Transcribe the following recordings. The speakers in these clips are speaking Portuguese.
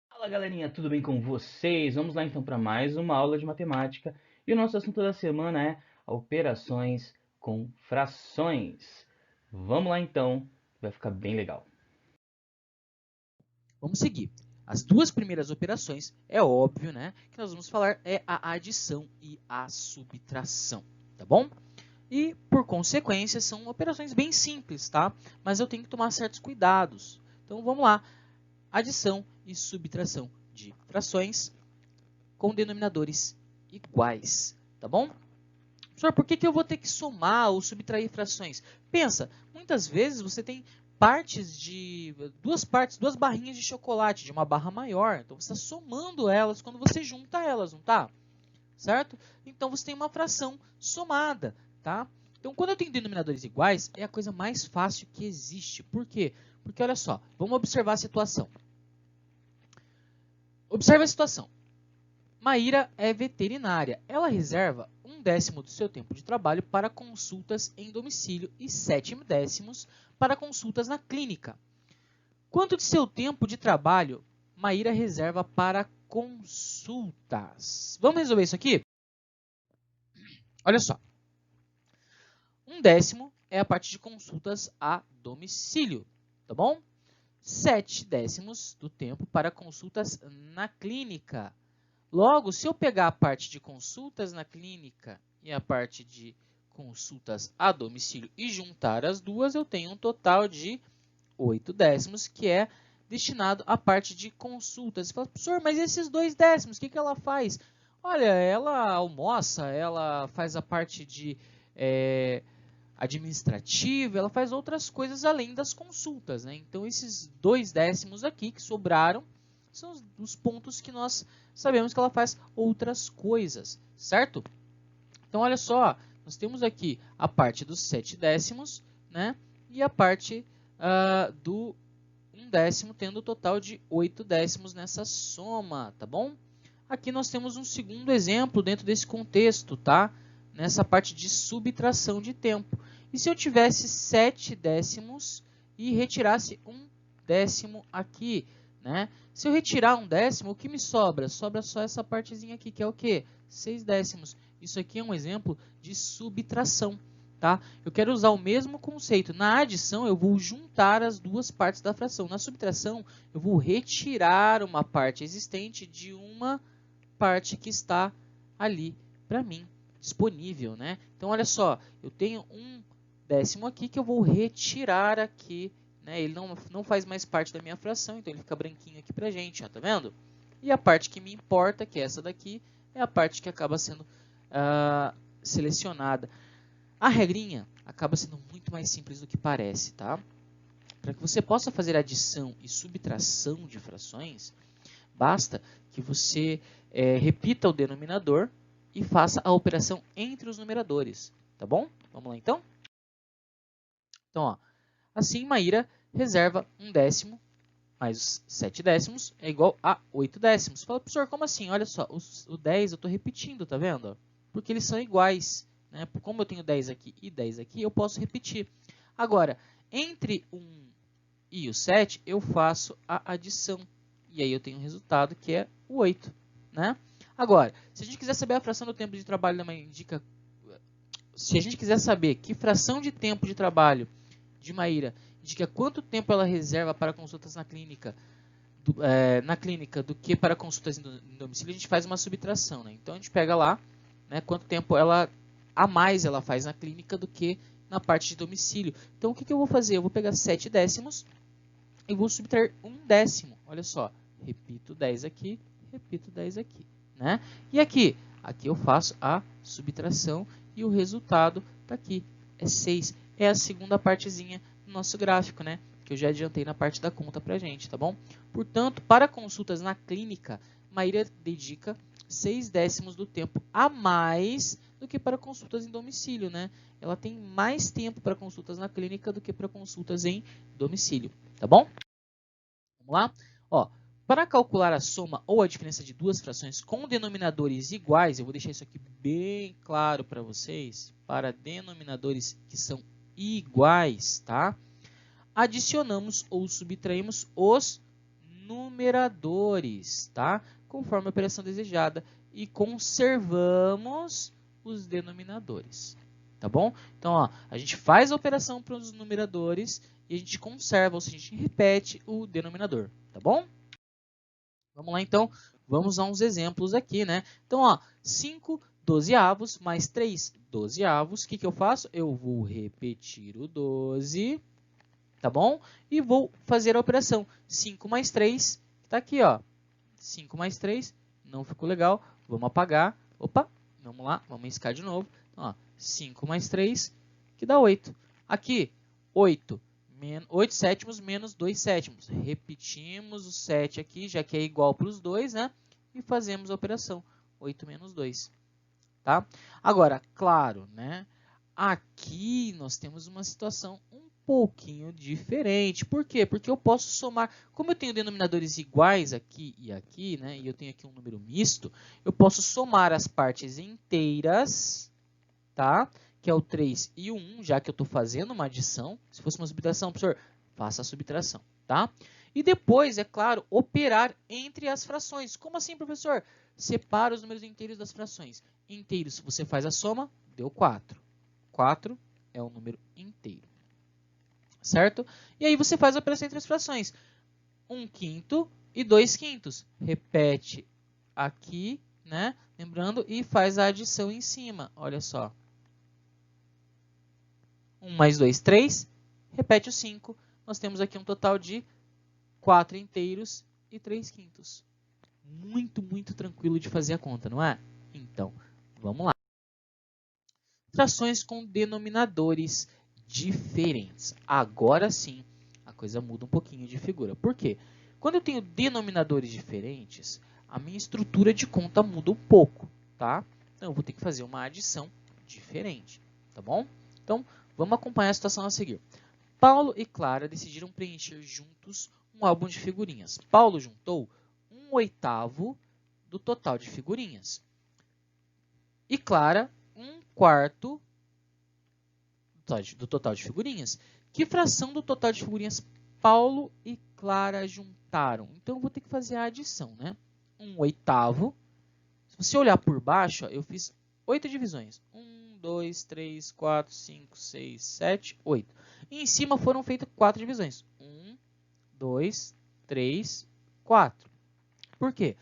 Fala galerinha, tudo bem com vocês? Vamos lá então para mais uma aula de matemática e o nosso assunto da semana é operações com frações. Vamos lá então, vai ficar bem legal. Vamos seguir. As duas primeiras operações, é óbvio, né, que nós vamos falar é a adição e a subtração, tá bom? E, por consequência, são operações bem simples, tá? Mas eu tenho que tomar certos cuidados. Então, vamos lá. Adição e subtração de frações com denominadores iguais, tá bom? Professor, por que eu vou ter que somar ou subtrair frações? Pensa, muitas vezes você tem duas barrinhas de chocolate de uma barra maior. Então, você está somando elas quando você junta elas, não tá? Certo? Então, você tem uma fração somada, tá? Então, quando eu tenho denominadores iguais, é a coisa mais fácil que existe. Por quê? Porque, olha só, vamos observar a situação. Observe a situação. Maíra é veterinária. Ela reserva 1/10 do seu tempo de trabalho para consultas em domicílio e 7/10 para consultas na clínica. Quanto de seu tempo de trabalho Maíra reserva para consultas? Vamos resolver isso aqui? Olha só. 1/10 é a parte de consultas a domicílio, tá bom? 7/10 do tempo para consultas na clínica. Logo, se eu pegar a parte de consultas na clínica e a parte de consultas a domicílio e juntar as duas, eu tenho um total de 8/10, que é destinado à parte de consultas. Você fala, professor, mas esses 2/10, o que ela faz? Olha, ela almoça, ela faz a parte de administrativa, ela faz outras coisas além das consultas, né? Então, esses 2/10 aqui que sobraram são os pontos que nós sabemos que ela faz outras coisas, certo? Então, olha só, nós temos aqui a parte dos 7/10, né? E a parte do 1/10, tendo o total de 8/10 nessa soma, tá bom? Aqui nós temos um segundo exemplo dentro desse contexto, tá? Nessa parte de subtração de tempo. E se eu tivesse 7/10 e retirasse 1/10 aqui, né? Se eu retirar 1/10, o que me sobra? Sobra só essa partezinha aqui, que é o quê? 6/10. Isso aqui é um exemplo de subtração, tá? Eu quero usar o mesmo conceito. Na adição, eu vou juntar as duas partes da fração. Na subtração, eu vou retirar uma parte existente de uma parte que está ali para mim, disponível, né? Então, olha só, eu tenho 1/10 aqui que eu vou retirar aqui, né? Ele não faz mais parte da minha fração, então ele fica branquinho aqui pra gente, ó, tá vendo? E a parte que me importa, que é essa daqui, é a parte que acaba sendo selecionada. A regrinha acaba sendo muito mais simples do que parece, tá? Para que você possa fazer adição e subtração de frações, basta que você repita o denominador e faça a operação entre os numeradores, tá bom? Vamos lá então? Então, ó, assim, Maíra reserva 1/10 mais 7/10 é igual a 8/10. Fala, professor, como assim? Olha só, o 10 eu estou repetindo, tá vendo? Porque eles são iguais, né? Como eu tenho 10 aqui e 10 aqui, eu posso repetir. Agora, entre 1 e o 7, eu faço a adição. E aí eu tenho um resultado que é o 8, né? Agora, se a gente quiser saber a fração do tempo de trabalho da Maíra, se a gente quiser saber que fração de tempo de trabalho de Maíra indica quanto tempo ela reserva para consultas na clínica, do que para consultas em domicílio, a gente faz uma subtração, né? Então a gente pega lá, né, quanto tempo a mais ela faz na clínica do que na parte de domicílio. Então o que eu vou fazer? Eu vou pegar 7/10 e vou subtrair 1/10. Olha só, repito 10 aqui, repito 10 aqui, né? E aqui eu faço a subtração e o resultado está aqui, é 6. É a segunda partezinha do nosso gráfico, né? Que eu já adiantei na parte da conta para a gente, tá bom? Portanto, para consultas na clínica, Maíra dedica 6/10 do tempo a mais do que para consultas em domicílio, né? Ela tem mais tempo para consultas na clínica do que para consultas em domicílio, tá bom? Vamos lá? Ó, para calcular a soma ou a diferença de duas frações com denominadores iguais, eu vou deixar isso aqui bem claro para vocês, para denominadores que são iguais, tá? adicionamos ou subtraímos os numeradores, tá? Conforme a operação desejada, e conservamos os denominadores, tá bom? Então, ó, a gente faz a operação para os numeradores e a gente conserva, ou seja, a gente repete o denominador, tá bom? Vamos lá, então, vamos a uns exemplos aqui, né? Então, ó, 5 dozeavos mais 3 dozeavos, o que eu faço? Eu vou repetir o 12, tá bom? E vou fazer a operação 5 mais 3, que está aqui, ó. 5 mais 3, não ficou legal, vamos apagar. Opa, vamos lá, vamos riscar de novo. Então, ó, 5 mais 3, que dá 8. Aqui, 8 sétimos menos 2 sétimos. Repetimos o 7 aqui, já que é igual para os dois, né? E fazemos a operação 8 menos 2. Tá? Agora, claro, né? Aqui nós temos uma situação um pouquinho diferente. Por quê? Porque eu posso somar, como eu tenho denominadores iguais aqui e aqui, né? E eu tenho aqui um número misto, eu posso somar as partes inteiras, tá? Que é o 3 e o 1, já que eu estou fazendo uma adição. Se fosse uma subtração, professor, faça a subtração, tá? E depois, é claro, operar entre as frações. Como assim, professor? Separa os números inteiros das frações. Inteiros, se você faz a soma, deu 4. 4 é o número inteiro. Certo? E aí você faz a operação entre as frações. 1/5 e 2/5. Repete aqui, né? Lembrando, e faz a adição em cima. Olha só. 1 mais 2, 3. Repete o 5. Nós temos aqui um total de 4 inteiros e 3/5. Muito, muito tranquilo de fazer a conta, não é? Então, vamos lá. Frações com denominadores diferentes. Agora sim, a coisa muda um pouquinho de figura. Por quê? Quando eu tenho denominadores diferentes, a minha estrutura de conta muda um pouco, tá? Então, eu vou ter que fazer uma adição diferente, tá bom? Então, vamos acompanhar a situação a seguir. Paulo e Clara decidiram preencher juntos um álbum de figurinhas. Paulo juntou 1/8 do total de figurinhas. E Clara, 1/4 do total de figurinhas. Que fração do total de figurinhas Paulo e Clara juntaram? Então, eu vou ter que fazer a adição, né? 1/8. Se você olhar por baixo, ó, eu fiz 8 divisões. 1, 2, 3, 4, 5, 6, 7, 8. E em cima foram feitas 4 divisões. 1, 2, 3, 4. Por quê?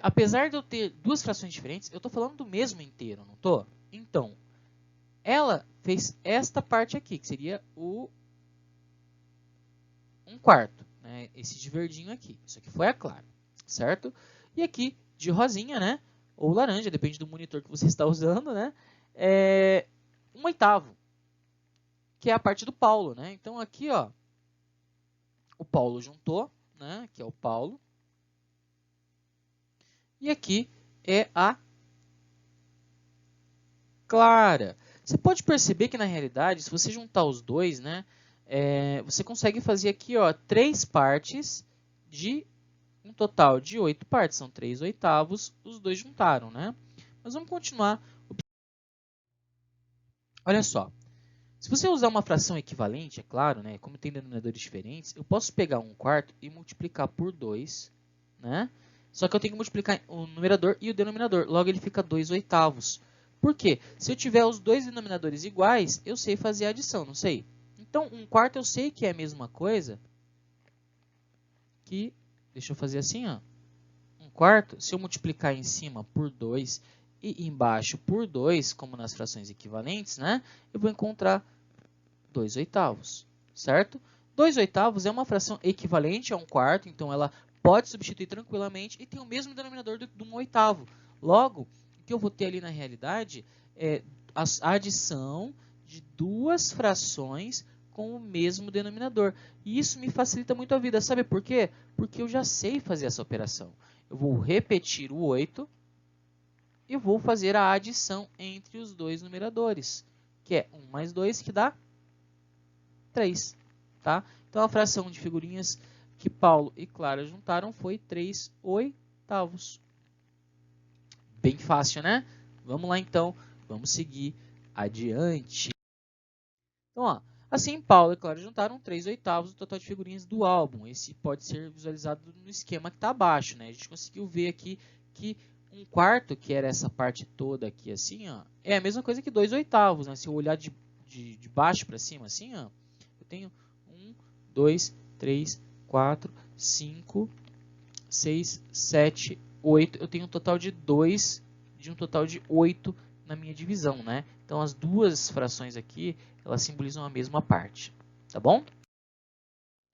Apesar de eu ter duas frações diferentes, eu estou falando do mesmo inteiro, não estou? Então, ela fez esta parte aqui, que seria o 1/4. Né? Esse de verdinho aqui. Isso aqui foi a Clara, certo? E aqui, de rosinha, né? Ou laranja, depende do monitor que você está usando, né? 1/8, que é a parte do Paulo, né? Então, aqui, ó, o Paulo juntou, né? Que é o Paulo. E aqui é a Clara. Você pode perceber que, na realidade, se você juntar os dois, né, você consegue fazer aqui, ó, 3 partes de um total de 8 partes. São 3/8, os dois juntaram, né? Mas vamos continuar. Olha só. Se você usar uma fração equivalente, é claro, né, como tem denominadores diferentes, eu posso pegar 1/4 e multiplicar por 2, né? Só que eu tenho que multiplicar o numerador e o denominador. Logo, ele fica 2/8. Por quê? Se eu tiver os dois denominadores iguais, eu sei fazer a adição, não sei? Então, 1/4 eu sei que é a mesma coisa que... Deixa eu fazer assim, ó. 1/4, se eu multiplicar em cima por 2 e embaixo por 2, como nas frações equivalentes, né? Eu vou encontrar 2/8, certo? 2/8 é uma fração equivalente a 1/4, então ela pode substituir tranquilamente e tem o mesmo denominador do 1/8. Logo, o que eu vou ter ali na realidade é a adição de duas frações com o mesmo denominador. E isso me facilita muito a vida. Sabe por quê? Porque eu já sei fazer essa operação. Eu vou repetir o 8 e vou fazer a adição entre os dois numeradores, que é 1 mais 2, que dá 3. Tá? Então, a fração de figurinhas que Paulo e Clara juntaram foi 3/8. Bem fácil, né? Vamos lá, então. Vamos seguir adiante. Então, ó, Assim, Paulo e Clara juntaram 3/8 do total de figurinhas do álbum. Esse pode ser visualizado no esquema que está abaixo, né? A gente conseguiu ver aqui que 1/4, que era essa parte toda aqui assim, ó, é a mesma coisa que 2/8, né? Se eu olhar de baixo para cima assim, ó, eu tenho 1, 2, 3, 4, 5, 6, 7, 8. Eu tenho um total de 2 de um total de 8 na minha divisão, né? Então, as duas frações aqui, elas simbolizam a mesma parte, tá bom?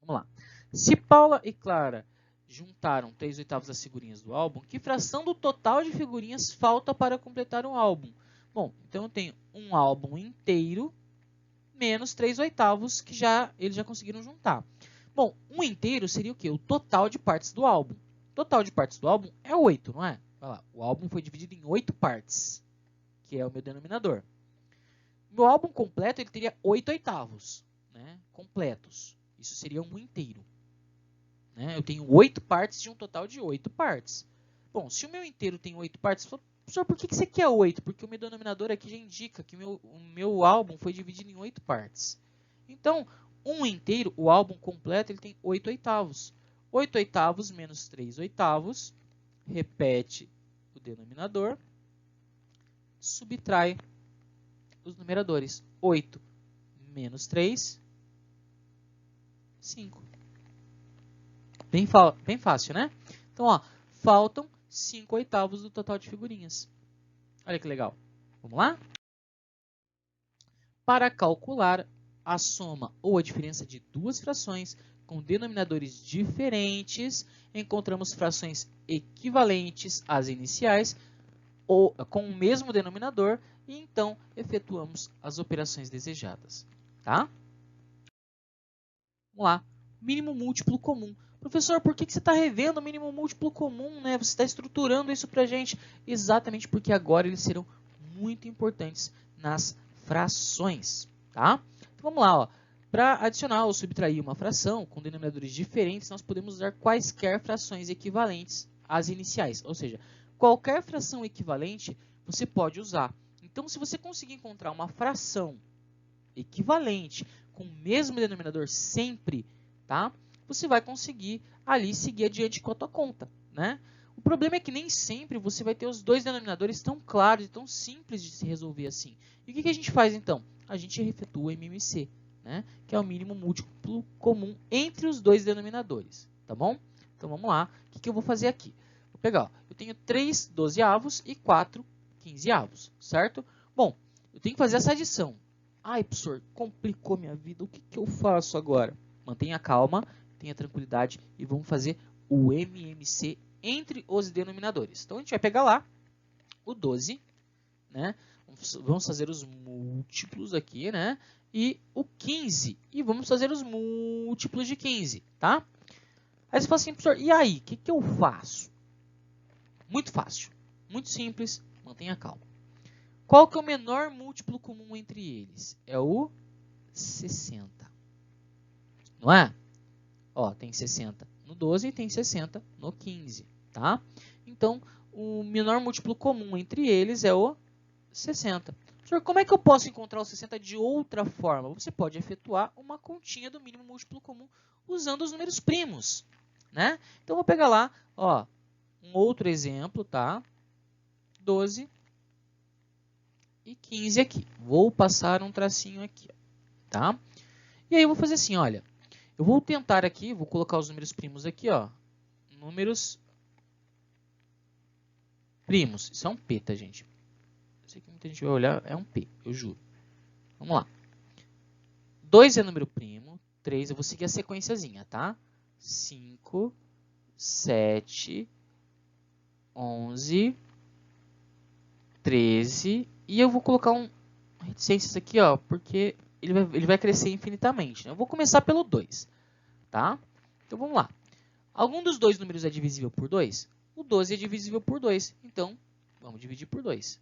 Vamos lá. Se Paula e Clara juntaram 3/8 das figurinhas do álbum, que fração do total de figurinhas falta para completar um álbum? Bom, então eu tenho um álbum inteiro menos 3/8 que eles já conseguiram juntar. Bom, um inteiro seria o quê? O total de partes do álbum. O total de partes do álbum é 8, não é? Olha lá, o álbum foi dividido em 8 partes, que é o meu denominador. Meu álbum completo ele teria 8/8, né? Completos. Isso seria um inteiro. Né? Eu tenho 8 partes de um total de 8 partes. Bom, se o meu inteiro tem 8 partes, professor, por que você quer 8? Porque o meu denominador aqui já indica que o meu álbum foi dividido em 8 partes. Então, um inteiro, o álbum completo, ele tem 8/8. 8/8 menos 3/8, repete o denominador, subtrai os numeradores. 8 menos 3, 5. Bem fácil, né? Então, ó, faltam 5/8 do total de figurinhas. Olha que legal. Vamos lá? Para calcular a soma ou a diferença de duas frações com denominadores diferentes, encontramos frações equivalentes às iniciais ou com o mesmo denominador e então efetuamos as operações desejadas. Tá? Vamos lá. Mínimo múltiplo comum. Professor, por que você está revendo o mínimo múltiplo comum, né? Você está estruturando isso para a gente. Exatamente porque agora eles serão muito importantes nas frações. Tá? Então, vamos lá. Para adicionar ou subtrair uma fração com denominadores diferentes, nós podemos usar quaisquer frações equivalentes às iniciais. Ou seja, qualquer fração equivalente você pode usar. Então, se você conseguir encontrar uma fração equivalente com o mesmo denominador sempre, tá? Você vai conseguir ali seguir adiante com a tua conta, né? O problema é que nem sempre você vai ter os dois denominadores tão claros e tão simples de se resolver assim. E o que a gente faz então? A gente efetua o MMC, né? Que é o mínimo múltiplo comum entre os dois denominadores, tá bom? Então vamos lá, o que eu vou fazer aqui? Vou pegar, ó, eu tenho 3 dozeavos e 4 quinzeavos, certo? Bom, eu tenho que fazer essa adição. Ai, professor, complicou minha vida. O que eu faço agora? Mantenha calma, tenha tranquilidade e vamos fazer o MMC entre os denominadores. Então, a gente vai pegar lá o 12, né? Vamos fazer os múltiplos aqui, né? E o 15. E vamos fazer os múltiplos de 15, tá? Aí você fala assim, professor, e aí? O que eu faço? Muito fácil, muito simples, mantenha calma. Qual que é o menor múltiplo comum entre eles? É o 60. Não é? Ó, tem 60 no 12 e tem 60 no 15, tá? Então, o menor múltiplo comum entre eles é o 60. Professor, como é que eu posso encontrar o 60 de outra forma? Você pode efetuar uma continha do mínimo múltiplo comum usando os números primos, né? Então, vou pegar lá, ó, um outro exemplo, tá? 12 e 15 aqui. Vou passar um tracinho aqui, tá? E aí eu vou fazer assim, olha. Eu vou tentar aqui, vou colocar os números primos aqui, ó. Números primos. Isso é um P, tá, gente? Eu sei que muita gente vai olhar, é um P, eu juro. Vamos lá. 2 é número primo. 3, eu vou seguir a sequenciazinha, tá? 5, 7, 11, 13. E eu vou colocar um reticências aqui, ó, porque ele vai crescer infinitamente. Né? Eu vou começar pelo 2, tá? Então, vamos lá. Algum dos dois números é divisível por 2? O 12 é divisível por 2. Então, vamos dividir por 2.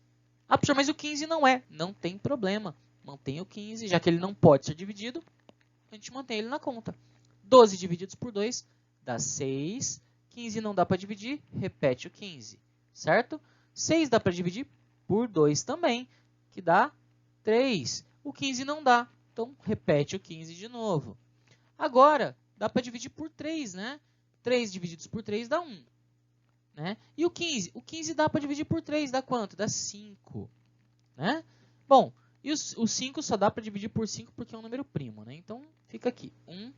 Ah, professor, mas o 15 não é. Não tem problema. Mantenha o 15, já que ele não pode ser dividido, a gente mantém ele na conta. 12 divididos por 2 dá 6. 15 não dá para dividir, repete o 15, certo? 6 dá para dividir por 2 também, que dá 3. O 15 não dá, Então, repete o 15 de novo. Agora, dá para dividir por 3, né? 3 divididos por 3 dá 1. Né? E o 15? O 15 dá para dividir por 3, dá quanto? Dá 5. Né? Bom, e o 5 só dá para dividir por 5 porque é um número primo. Né? Então, fica aqui, 1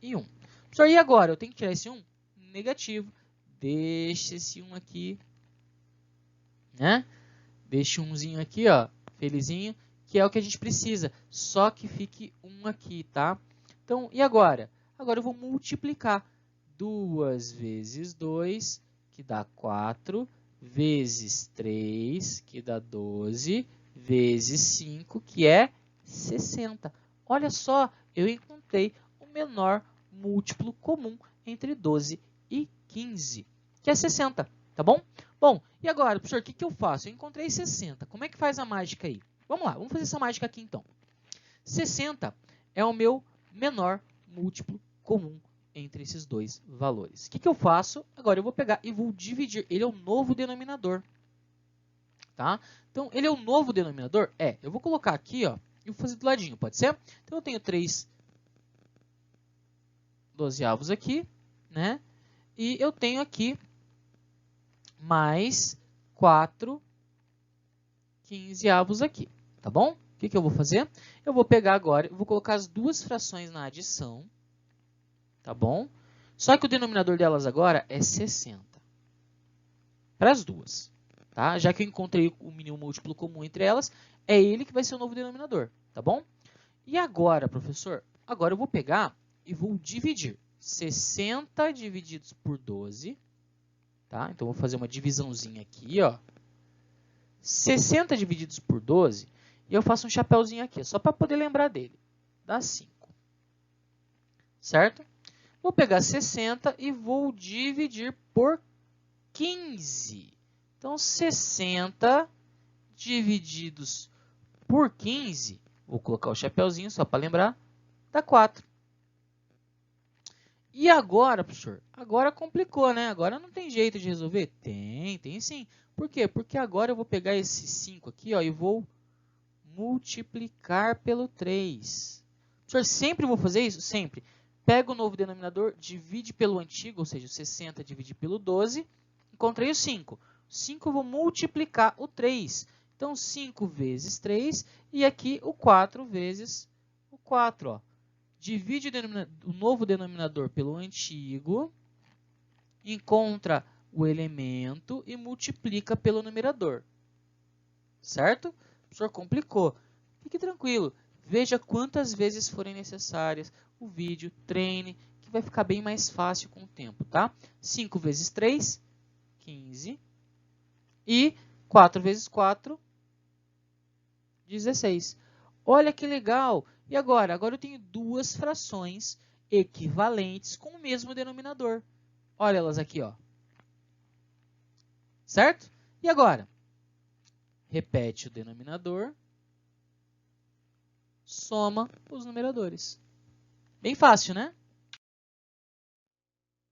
e 1. Professor, e agora? Eu tenho que tirar esse 1? Negativo. Deixa esse 1 aqui. Né? Deixa um 1zinho aqui, ó, felizinho, que é o que a gente precisa. Só que fique 1 aqui, tá? Então, e agora? Agora eu vou multiplicar. 2 vezes 2, que dá 4, vezes 3, que dá 12, vezes 5, que é 60. Olha só, eu encontrei o menor múltiplo comum entre 12 e 15, que é 60, tá bom? Bom, e agora, professor, o que eu faço? Eu encontrei 60. Como é que faz a mágica aí? Vamos lá, vamos fazer essa mágica aqui então. 60 é o meu menor múltiplo comum entre esses dois valores. O que eu faço? Agora eu vou pegar e vou dividir. Ele é o novo denominador. Tá? Então, ele é o novo denominador? É. Eu vou colocar aqui, ó, e vou fazer do ladinho, pode ser? Então, eu tenho 3 dozeavos aqui, né? E eu tenho aqui mais 4 quinzeavos aqui, tá bom? O que eu vou fazer? Eu vou pegar agora, eu vou colocar as duas frações na adição, tá bom? Só que o denominador delas agora é 60. Para as duas, tá? Já que eu encontrei o mínimo múltiplo comum entre elas, é ele que vai ser o novo denominador, tá bom? E agora, professor? Agora eu vou pegar e vou dividir 60 divididos por 12, tá? Então, eu vou fazer uma divisãozinha aqui, ó. 60 divididos por 12, e eu faço um chapéuzinho aqui, só para poder lembrar dele. Dá 5. Certo? Vou pegar 60 e vou dividir por 15. Então, 60 divididos por 15, vou colocar o chapéuzinho só para lembrar, dá 4. E agora, professor? Agora complicou, né? Agora não tem jeito de resolver? Tem sim. Por quê? Porque agora eu vou pegar esse 5 aqui, ó, e vou multiplicar pelo 3. Professor, sempre vou fazer isso? Sempre. Pega o novo denominador, divide pelo antigo, ou seja, 60 divide pelo 12, encontrei o 5. 5 eu vou multiplicar o 3. Então, 5 vezes 3, e aqui o 4 vezes o 4, ó. Divide o novo denominador pelo antigo, encontra o elemento e multiplica pelo numerador. Certo? O professor complicou. Fique tranquilo. Veja quantas vezes forem necessárias o vídeo, treine, que vai ficar bem mais fácil com o tempo, tá? 5 vezes 3, 15. E 4 vezes 4, 16. Olha que legal! E agora? Agora eu tenho duas frações equivalentes com o mesmo denominador. Olha elas aqui, ó. Certo? E agora? Repete o denominador, soma os numeradores. Bem fácil, né?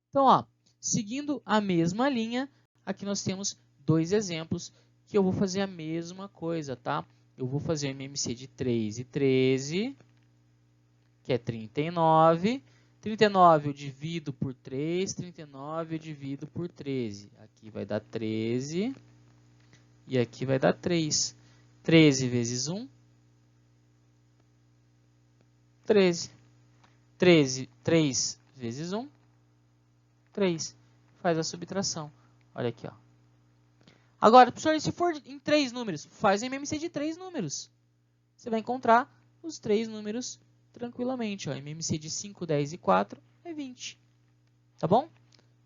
Então, ó, seguindo a mesma linha, aqui nós temos dois exemplos que eu vou fazer a mesma coisa, tá? Eu vou fazer o MMC de 3 e 13, que é 39. 39 eu divido por 3, 39 eu divido por 13. Aqui vai dar 13 e aqui vai dar 3. 13 vezes 1, 13. 3 vezes 1, 3. Faz a subtração. Olha aqui, ó. Agora, professor, se for em 3 números, faz MMC de 3 números. Você vai encontrar os 3 números tranquilamente. Ó. MMC de 5, 10 e 4 é 20. Tá bom?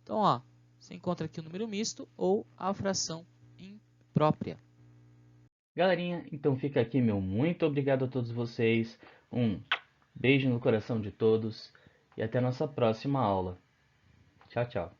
Então, ó, você encontra aqui o número misto ou a fração imprópria. Galerinha, então fica aqui meu muito obrigado a todos vocês. Um beijo no coração de todos e até a nossa próxima aula. Tchau, tchau.